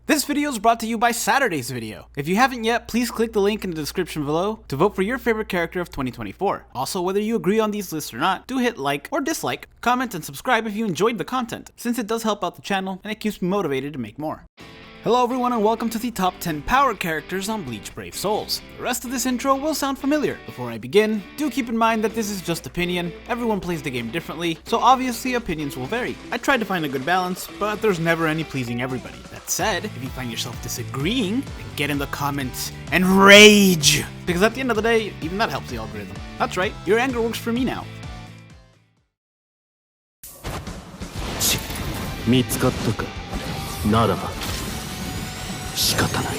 This video is brought to you by Saturday's video. If you haven't yet, please click the link in the description below to vote for your favorite character of 2024. Also, whether you agree on these lists or not, do hit like or dislike, comment, and subscribe if you enjoyed the content, since it does help out the channel and it keeps me motivated to make more. Hello everyone and welcome to the top 10 power characters on Bleach Brave Souls. The rest of this intro will sound familiar. Before I begin, do keep in mind that this is just opinion. Everyone plays the game differently, so obviously opinions will vary. I tried to find a good balance, but there's never any pleasing everybody. That said, if you find yourself disagreeing, then get in the comments and rage! Because at the end of the day, even that helps the algorithm. That's right, your anger works for me now. 見つかったかならば仕方ない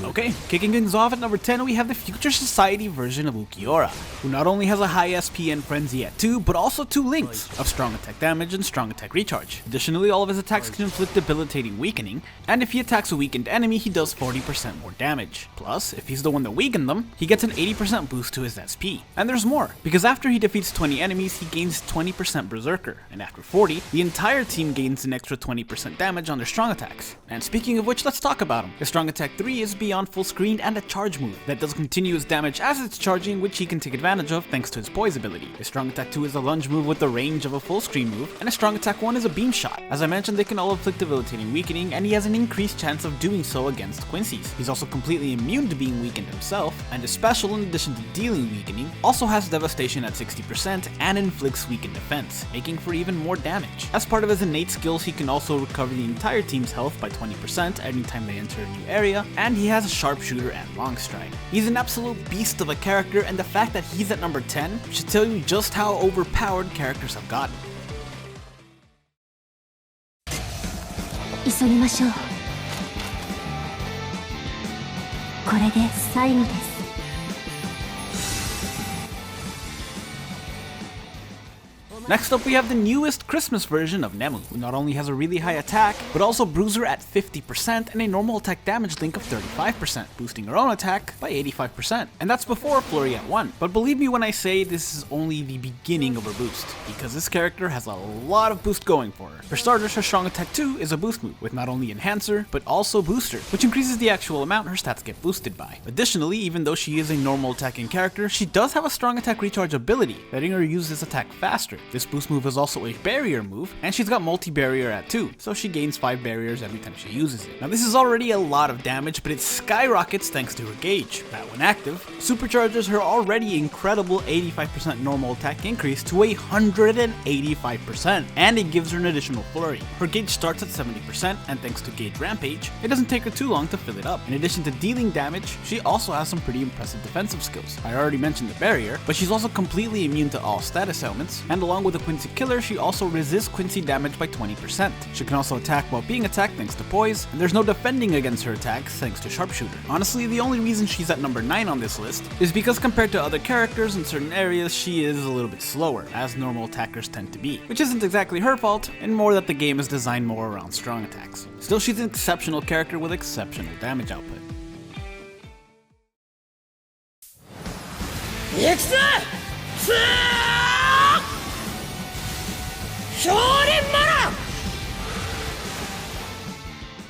Okay, kicking things off at number 10, we have the Future Society version of Ulquiorra, who not only has a high SP and Frenzy at 2, but also 2 links of strong attack damage and strong attack recharge. Additionally, all of his attacks can inflict debilitating weakening, and if he attacks a weakened enemy, he does 40% more damage. Plus, if he's the one that weakened them, he gets an 80% boost to his SP. And there's more, because after he defeats 20 enemies, he gains 20% Berserker, and after 40, the entire team gains an extra 20% damage on their strong attacks. And speaking of which, let's talk about him. His strong attack 3 is beyond full screen and a charge move that does continuous damage as it's charging, which he can take advantage of thanks to his poise ability. His strong attack 2 is a lunge move with the range of a full screen move, and his strong attack 1 is a beam shot. As I mentioned, they can all inflict debilitating weakening, and he has an increased chance of doing so against Quincy's. He's also completely immune to being weakened himself, and his special, in addition to dealing weakening, also has devastation at 60% and inflicts weakened defense, making for even more damage. As part of his innate skills, he can also recover the entire team's health by 20% anytime they enter a new area, and he has a sharpshooter and long stride. He's an absolute beast of a character, and the fact that he's at number 10 should tell you just how overpowered characters have gotten. 急ぎましょう。これで最後です。 Next up, we have the newest Christmas version of Nemu, who not only has a really high attack, but also bruiser at 50% and a normal attack damage link of 35%, boosting her own attack by 85%. And that's before Flurry at 1. But believe me when I say this is only the beginning of her boost, because this character has a lot of boost going for her. For starters, her strong attack 2 is a boost move, with not only enhancer, but also booster, which increases the actual amount her stats get boosted by. Additionally, even though she is a normal attacking character, she does have a strong attack recharge ability, letting her use this attack faster. This boost move is also a barrier move, and she's got multi-barrier at 2, so she gains 5 barriers every time she uses it. Now this is already a lot of damage, but it skyrockets thanks to her gauge, that when active, supercharges her already incredible 85% normal attack increase to 185%, and it gives her an additional flurry. Her gauge starts at 70%, and thanks to Gauge Rampage, it doesn't take her too long to fill it up. In addition to dealing damage, she also has some pretty impressive defensive skills. I already mentioned the barrier, but she's also completely immune to all status ailments, and along with the Quincy Killer, she also resists Quincy damage by 20%. She can also attack while being attacked thanks to poise, and there's no defending against her attacks thanks to sharpshooter. Honestly, the only reason she's at number 9 on this list is because compared to other characters in certain areas, she is a little bit slower, as normal attackers tend to be. Which isn't exactly her fault, and more that the game is designed more around strong attacks. Still, she's an exceptional character with exceptional damage output.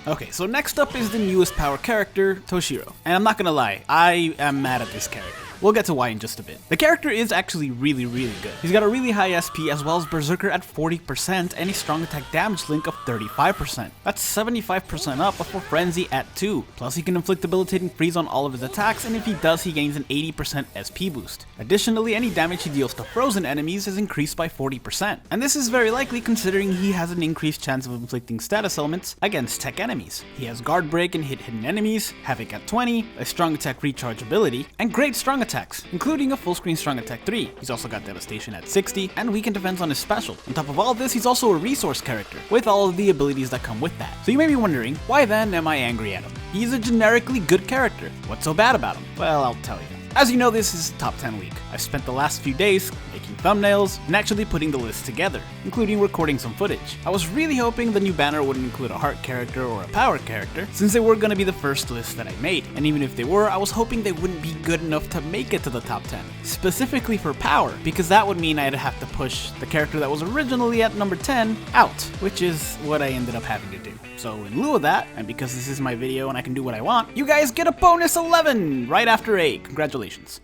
Okay, so next up is the newest power character, Toshiro. And I'm not gonna lie, I am mad at this character. We'll get to why in just a bit. The character is actually really good. He's got a really high SP as well as Berserker at 40% and a strong attack damage link of 35%. That's 75% up before Frenzy at 2. Plus he can inflict debilitating freeze on all of his attacks, and if he does, he gains an 80% SP boost. Additionally, any damage he deals to frozen enemies is increased by 40%. And this is very likely considering he has an increased chance of inflicting status elements against tech enemies. He has guard break and hit hidden enemies, Havoc at 20, a strong attack recharge ability, and great strong attacks, including a full screen strong attack 3. He's also got devastation at 60 and weakened defense on his special. On top of all of this, he's also a resource character with all of the abilities that come with that. So you may be wondering, why then am I angry at him? He's a generically good character. What's so bad about him? Well, I'll tell you. As you know, this is top 10 week. I've spent the last few days making thumbnails and actually putting the list together, including recording some footage. I was really hoping the new banner wouldn't include a heart character or a power character, since they were going to be the first list that I made, and even if they were, I was hoping they wouldn't be good enough to make it to the top 10. Specifically for power, because that would mean I'd have to push the character that was originally at number 10 out, which is what I ended up having to do. So in lieu of that, and because this is my video and I can do what I want, you guys get a bonus 11 right after A. Congratulations.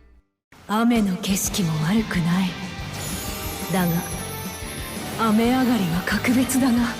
雨の景色も悪くない。だが、雨上がりは格別だな。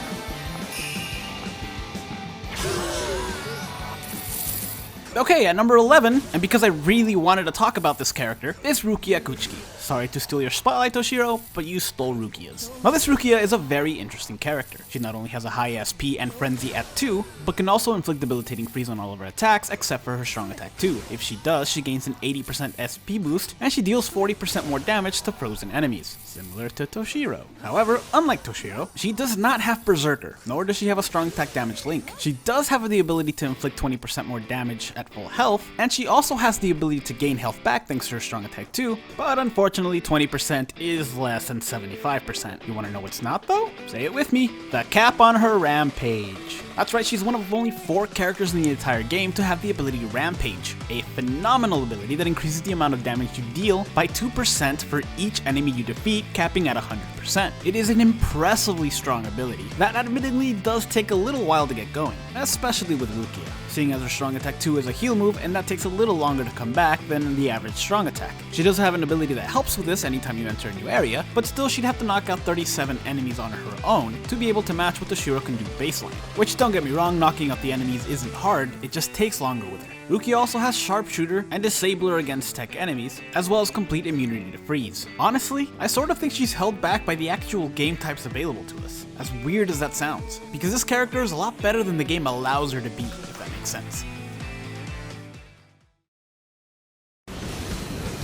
Okay, at number 11, and because I really wanted to talk about this character, is Rukia Kuchiki. Sorry to steal your spotlight, Toshiro, but you stole Rukia's. Now this Rukia is a very interesting character. She not only has a high SP and Frenzy at 2, but can also inflict debilitating freeze on all of her attacks except for her strong attack 2. If she does, she gains an 80% SP boost, and she deals 40% more damage to frozen enemies, similar to Toshiro. However, unlike Toshiro, she does not have Berserker, nor does she have a strong attack damage link. She does have the ability to inflict 20% more damage at full health, and she also has the ability to gain health back thanks to her strong attack 2, but unfortunately 20% is less than 75%. You want to know what's not though? Say it with me. The cap on her Rampage. That's right, she's one of only 4 characters in the entire game to have the ability Rampage, a phenomenal ability that increases the amount of damage you deal by 2% for each enemy you defeat, capping at 100%. It is an impressively strong ability that admittedly does take a little while to get going, especially with Rukia, seeing as her strong attack 2 is a heal move and that takes a little longer to come back than the average strong attack. She does have an ability that helps with this anytime you enter a new area, but still she'd have to knock out 37 enemies on her own to be able to match what Toshiro can do baseline. Which, don't get me wrong, knocking out the enemies isn't hard, it just takes longer with her. Rukia also has Sharpshooter and Disabler against tech enemies, as well as complete immunity to freeze. Honestly, I sort of think she's held back by the actual game types available to us, as weird as that sounds, because this character is a lot better than the game allows her to be, if that makes sense.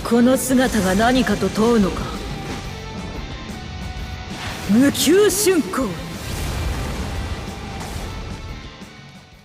この姿が何かと問うのか。無給竣工。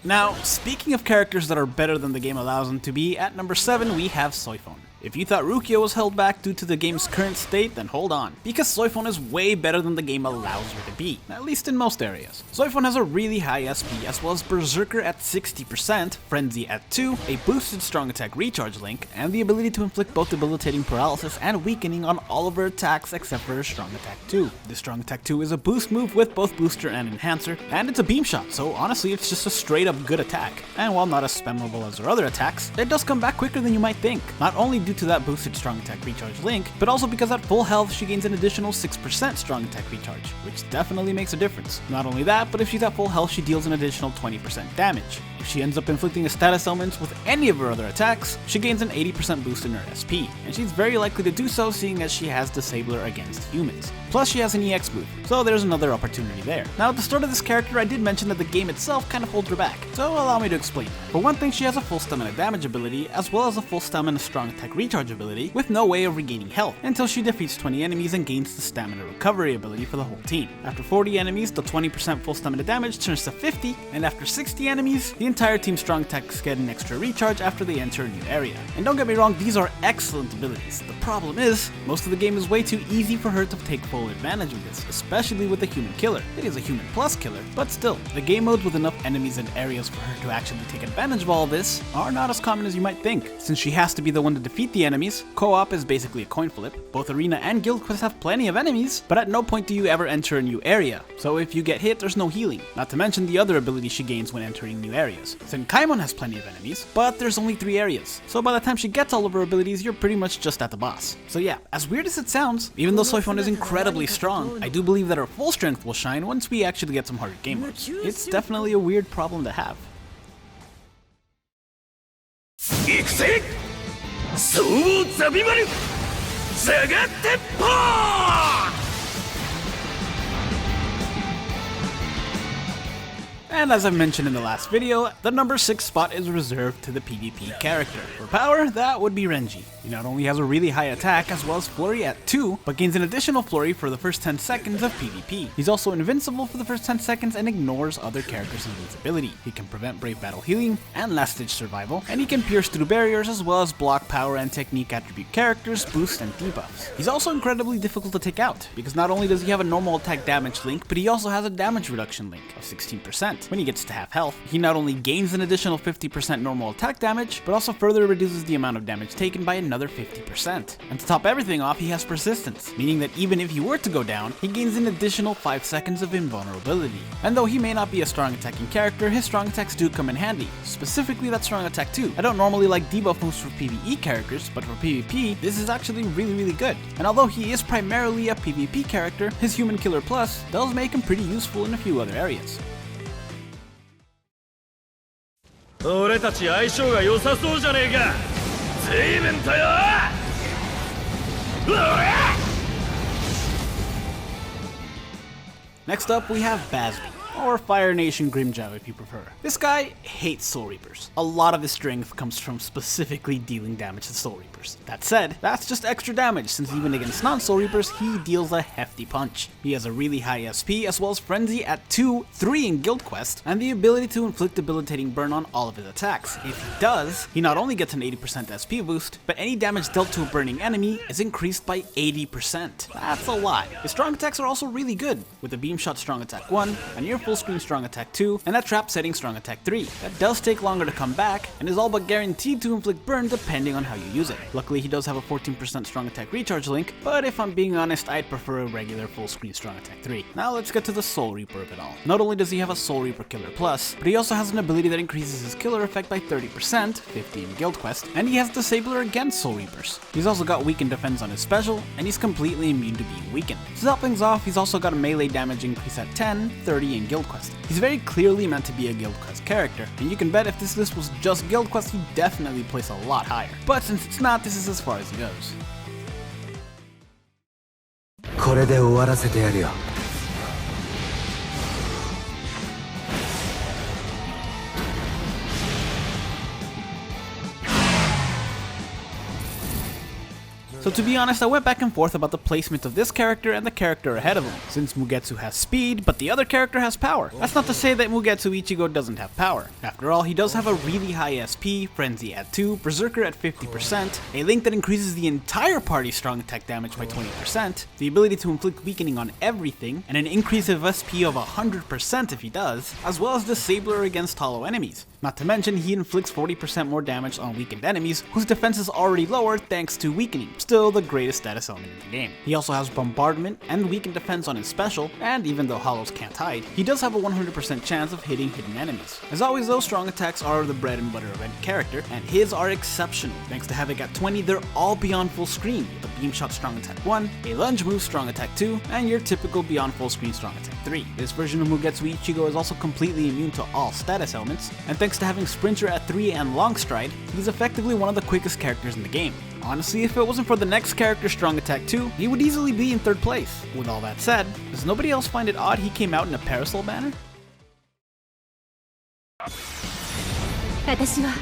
Now, speaking of characters that are better than the game allows them to be, at number 7 we have Soi Fon. If you thought Rukia was held back due to the game's current state, then hold on, because Soi Fon is way better than the game allows her to be, at least in most areas. Soi Fon has a really high SP, as well as Berserker at 60%, Frenzy at 2, a boosted strong attack recharge link, and the ability to inflict both debilitating paralysis and weakening on all of her attacks except for her strong attack 2. This strong attack 2 is a boost move with both booster and enhancer, and it's a beam shot, so honestly it's just a straight up good attack. And while not as spammable as her other attacks, it does come back quicker than you might think, not only due to that boosted strong attack recharge link, but also because at full health she gains an additional 6% strong attack recharge, which definitely makes a difference. Not only that, but if she's at full health she deals an additional 20% damage. If she ends up inflicting a status elements with any of her other attacks, she gains an 80% boost in her SP, and she's very likely to do so seeing as she has Disabler against humans. Plus she has an EX boost, so there's another opportunity there. Now at the start of this character I did mention that the game itself kind of holds her back, so allow me to explain. For one thing, she has a full stamina damage ability, as well as a full stamina strong attack recharge ability, with no way of regaining health, until she defeats 20 enemies and gains the stamina recovery ability for the whole team. After 40 enemies, the 20% full stamina damage turns to 50, and after 60 enemies, the entire team's strong attacks get an extra recharge after they enter a new area. And don't get me wrong, these are excellent abilities. The problem is, most of the game is way too easy for her to take full advantage of this, especially with the human killer. It is a human plus killer, but still, the game modes with enough enemies and areas for her to actually take advantage of all this are not as common as you might think. Since she has to be the one to defeat the enemies, co-op is basically a coin flip. Both arena and guild quests have plenty of enemies, but at no point do you ever enter a new area, so if you get hit, there's no healing. Not to mention the other abilities she gains when entering new areas. Senkaimon has plenty of enemies, but there's only 3 areas, so by the time she gets all of her abilities, you're pretty much just at the boss. So yeah, as weird as it sounds, even though Soi Fon is incredibly strong, I do believe that her full strength will shine once we actually get some harder game modes. It's definitely a weird problem to have. And as I mentioned in the last video, the number 6 spot is reserved to the PvP character. For power, that would be Renji. He not only has a really high attack as well as flurry at 2, but gains an additional flurry for the first 10 seconds of PvP. He's also invincible for the first 10 seconds and ignores other characters' invincibility. He can prevent brave battle healing and last ditch survival, and he can pierce through barriers as well as block power and technique attribute characters, boosts, and debuffs. He's also incredibly difficult to take out, because not only does he have a normal attack damage link, but he also has a damage reduction link of 16%. When he gets to half health, he not only gains an additional 50% normal attack damage, but also further reduces the amount of damage taken by another 50%. And to top everything off, he has persistence, meaning that even if he were to go down, he gains an additional 5 seconds of invulnerability. And though he may not be a strong attacking character, his strong attacks do come in handy, specifically that strong attack 2. I don't normally like debuff moves for PvE characters, but for PvP, this is actually really good. And although he is primarily a PvP character, his Human Killer Plus does make him pretty useful in a few other areas. 俺たち相性が良さそうじゃねえか。随分とよ。Next up, we have Bazz-B, or Fire Nation Grimjow if you prefer. This guy hates Soul Reapers. A lot of his strength comes from specifically dealing damage to Soul Reapers. That said, that's just extra damage, since even against non-Soul Reapers, he deals a hefty punch. He has a really high SP, as well as Frenzy at 2, 3 in Guild Quest, and the ability to inflict debilitating burn on all of his attacks. If he does, he not only gets an 80% SP boost, but any damage dealt to a burning enemy is increased by 80%. That's a lot. His strong attacks are also really good, with a Beam Shot Strong Attack 1, a near full screen Strong Attack 2, and a Trap Setting Strong Attack 3. That does take longer to come back, and is all but guaranteed to inflict burn depending on how you use it. Luckily, he does have a 14% Strong Attack recharge link, but if I'm being honest, I'd prefer a regular full screen Strong Attack 3. Now let's get to the Soul Reaper of it all. Not only does he have a Soul Reaper Killer Plus, but he also has an ability that increases his killer effect by 30%, 50 in Guild Quest, and he has Disabler against Soul Reapers. He's also got Weakened Defense on his special, and he's completely immune to being weakened. To top things off, he's also got a melee damage increase at 10, 30 in Guild Quest. He's very clearly meant to be a Guild Quest character, and you can bet if this list was just Guild Quest, he'd definitely place a lot higher. But since it's not, this is as far as he goes. これで終わらせてやるよ。So to be honest, I went back and forth about the placement of this character and the character ahead of him, since Mugetsu has speed, but the other character has power. That's not to say that Mugetsu Ichigo doesn't have power. After all, he does have a really high SP, Frenzy at 2, Berserker at 50%, a link that increases the entire party's strong attack damage by 20%, the ability to inflict weakening on everything, and an increase of SP of 100% if he does, as well as Disabler against hollow enemies. Not to mention, he inflicts 40% more damage on weakened enemies, whose defense is already lower thanks to weakening, still the greatest status element in the game. He also has Bombardment and weakened defense on his special, and even though hollows can't hide, he does have a 100% chance of hitting hidden enemies. As always though, strong attacks are the bread and butter of any character, and his are exceptional. Thanks to Havoc at 20, they're all beyond full screen, with a Beam Shot Strong Attack 1, a Lunge Move Strong Attack 2, and your typical beyond full screen Strong Attack 3. This version of Mugetsu Ichigo is also completely immune to all status elements, and thanks to having Sprinter at 3 and Long Stride, he's effectively one of the quickest characters in the game. Honestly, if it wasn't for the next character, Strong Attack 2, he would easily be in 3rd place. With all that said, does nobody else find it odd he came out in a Parasol banner? 私は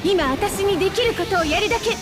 今私にできることをやるだけ。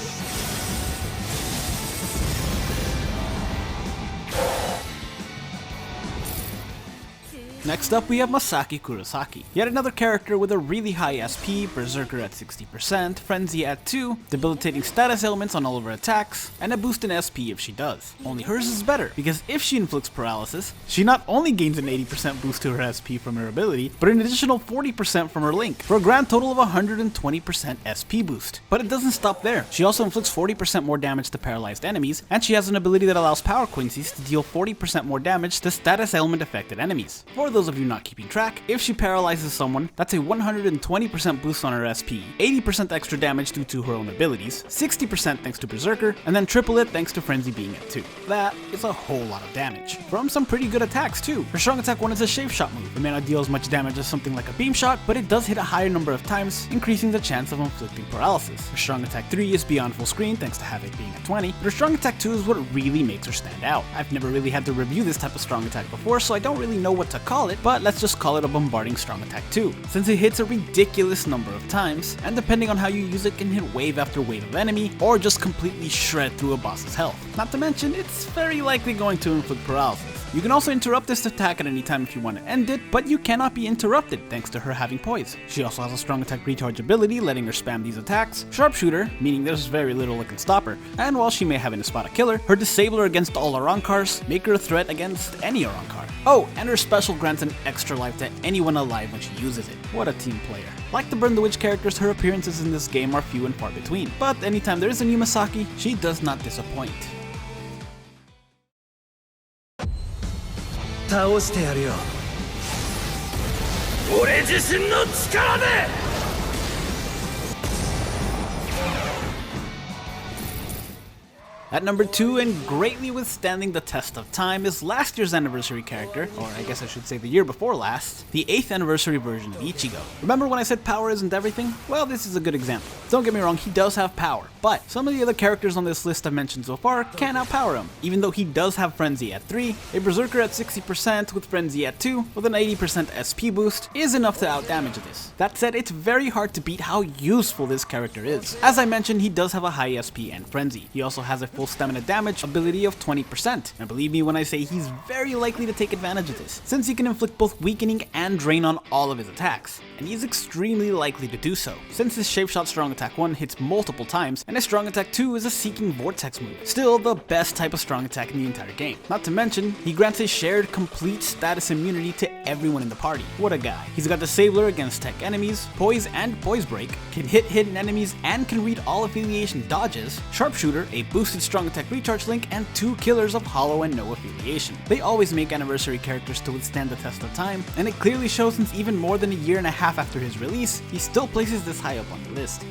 Next up, we have Masaki Kurosaki, yet another character with a really high SP, Berserker at 60%, Frenzy at 2, debilitating status elements on all of her attacks, and a boost in SP if she does. Only hers is better, because if she inflicts paralysis, she not only gains an 80% boost to her SP from her ability, but an additional 40% from her link, for a grand total of 120% SP boost. But it doesn't stop there. She also inflicts 40% more damage to paralyzed enemies, and she has an ability that allows Power Quincy's to deal 40% more damage to status element affected enemies. For those of you not keeping track, if she paralyzes someone, that's a 120% boost on her SP, 80% extra damage due to her own abilities, 60% thanks to Berserker, and then triple it thanks to Frenzy being at 2. That is a whole lot of damage. From some pretty good attacks too. Her Strong Attack 1 is a Shave Shot move. It may not deal as much damage as something like a Beam Shot, but it does hit a higher number of times, increasing the chance of inflicting paralysis. Her Strong Attack 3 is beyond full screen thanks to Havoc being at 20, but her Strong Attack 2 is what really makes her stand out. I've never really had to review this type of Strong Attack before, so I don't really know what to call call it, but let's just call it a bombarding strong attack 2, since it hits a ridiculous number of times, and depending on how you use it can hit wave after wave of enemy, or just completely shred through a boss's health. Not to mention, it's very likely going to inflict paralysis. You can also interrupt this attack at any time if you want to end it, but you cannot be interrupted thanks to her having poise. She also has a strong attack recharge ability, letting her spam these attacks, sharpshooter, meaning there's very little that can stop her, and while she may have in a spot a killer, her disabler against all Arankars make her a threat against any Arankar. Oh, and her special grants an extra life to anyone alive when she uses it. What a team player. Like the Burn the Witch characters, her appearances in this game are few and far between, but anytime there is a new Masaki, she does not disappoint. 倒してやるよ俺自身の力で At number 2, and greatly withstanding the test of time, is last year's anniversary character, or I guess I should say the year before last, the 8th anniversary version of Ichigo. Remember when I said power isn't everything? Well, this is a good example. Don't get me wrong, he does have power, but some of the other characters on this list I've mentioned so far can't outpower him, even though he does have Frenzy at 3, a Berserker at 60% with Frenzy at 2, with an 80% SP boost, is enough to outdamage this. That said, it's very hard to beat how useful this character is. As I mentioned, he does have a high SP and Frenzy. He also has a full stamina damage ability of 20%, and believe me when I say he's very likely to take advantage of this, since he can inflict both weakening and drain on all of his attacks, and he's extremely likely to do so, since his Shape Shot Strong Attack 1 hits multiple times, and his Strong Attack 2 is a Seeking Vortex move, still the best type of strong attack in the entire game. Not to mention, he grants a shared complete status immunity to everyone in the party. What a guy. He's got Disabler against tech enemies, Poise and Poise Break, can hit hidden enemies and can read all affiliation dodges, Sharpshooter, a boosted strong attack recharge link, and 2 killers of hollow and no affiliation. They always make anniversary characters to withstand the test of time, and it clearly shows since even more than a year and a half after his release, he still places this high up on the list.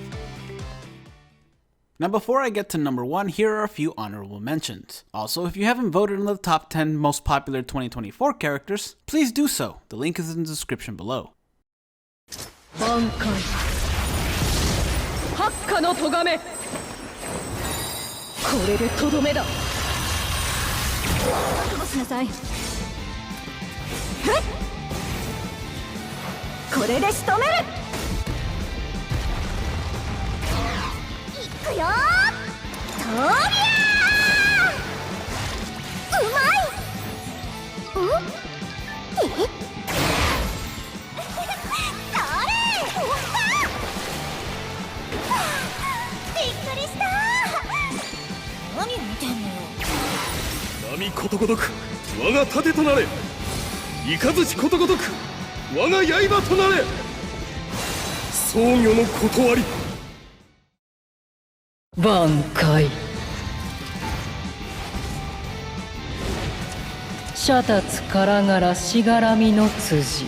Now before I get to number 1, here are a few honorable mentions. Also, if you haven't voted in the top 10 most popular 2024 characters, please do so. The link is in the description below. 挽回八下の咎めこれでとどめだ覚悟しなさいこれで仕留めるいくよとりゃーうまいんえ波ことごとく我が盾となれ雷ことごとく我が刃となれ僧侶の断り挽回シャタツからがらしがらみの辻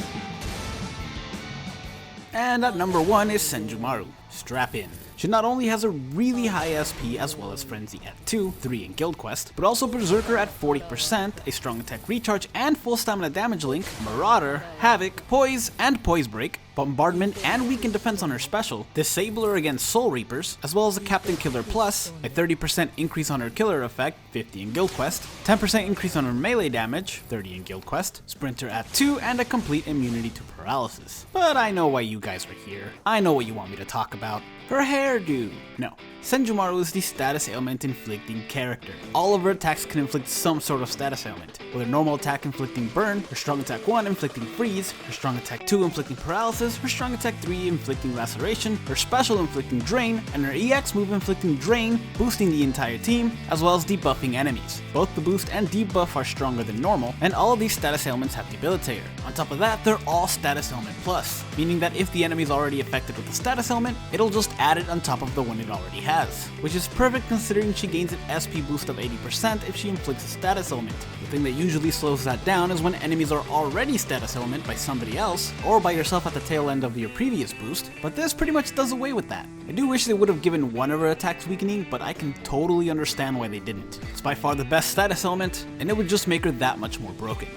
And at number 1 is Senjumaru. Strap in. She not only has a really high SP as well as Frenzy at 2, 3 in Guild Quest, but also Berserker at 40%, a strong attack recharge and full stamina damage link, Marauder, Havoc, Poise and Poise Break, Bombardment and Weaken Defense on her special, Disabler against Soul Reapers, as well as a Captain Killer Plus, a 30% increase on her killer effect, 50 in Guild Quest, 10% increase on her melee damage, 30 in Guild Quest, Sprinter at 2, and a complete immunity to paralysis. But I know why you guys are here. I know what you want me to talk about. Her hairdo. No. Senjumaru is the status ailment inflicting character. All of her attacks can inflict some sort of status ailment, with her normal attack inflicting burn, her strong attack 1 inflicting freeze, her strong attack 2 inflicting paralysis, her strong attack 3 inflicting laceration, her special inflicting drain, and her EX move inflicting drain, boosting the entire team, as well as debuffing enemies. Both the boost and debuff are stronger than normal, and all of these status ailments have Debilitator. On top of that, they're all status ailment plus, meaning that if the enemy is already affected with the status ailment, it'll just add it on top of the one it already has, which is perfect considering she gains an SP boost of 80% if she inflicts a status element. The thing that usually slows that down is when enemies are already status element by somebody else, or by yourself at the tail end of your previous boost, but this pretty much does away with that. I do wish they would have given one of her attacks weakening, but I can totally understand why they didn't. It's by far the best status element, and it would just make her that much more broken.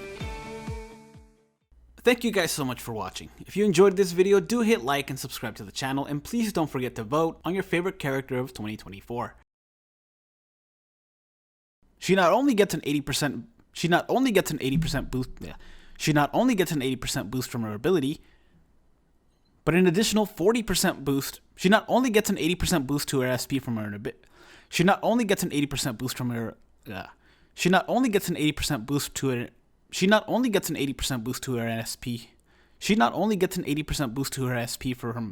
Thank you guys so much for watching. If you enjoyed this video, do hit like and subscribe to the channel, and please don't forget to vote on your favorite character of 2024. She not only gets an 80% boost. she not only gets an 80% boost from her ability, but an additional 40% boost. She not only gets an 80% boost to her SP from her She not only gets an 80% boost from her. She not only gets an 80% boost to her. She not only gets an 80% boost to her SP. She not only gets an 80% boost to her SP for her.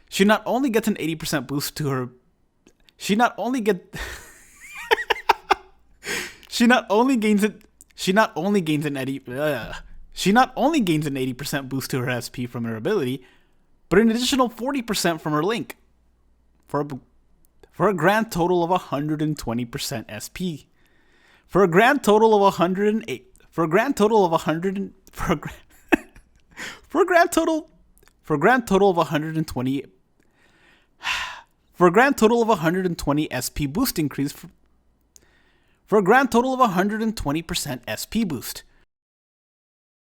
She not only gets an 80% boost to her. She not only get. She not only gains it. She not only gains an 80. She not only gains an 80% boost to her SP from her ability, but an additional 40% from her link, for a grand total of 120% SP. For a grand total of 108. For a grand total of 100. For a grand total of 120. For a grand total of 120 SP boost increase. For a grand total of 120% SP boost.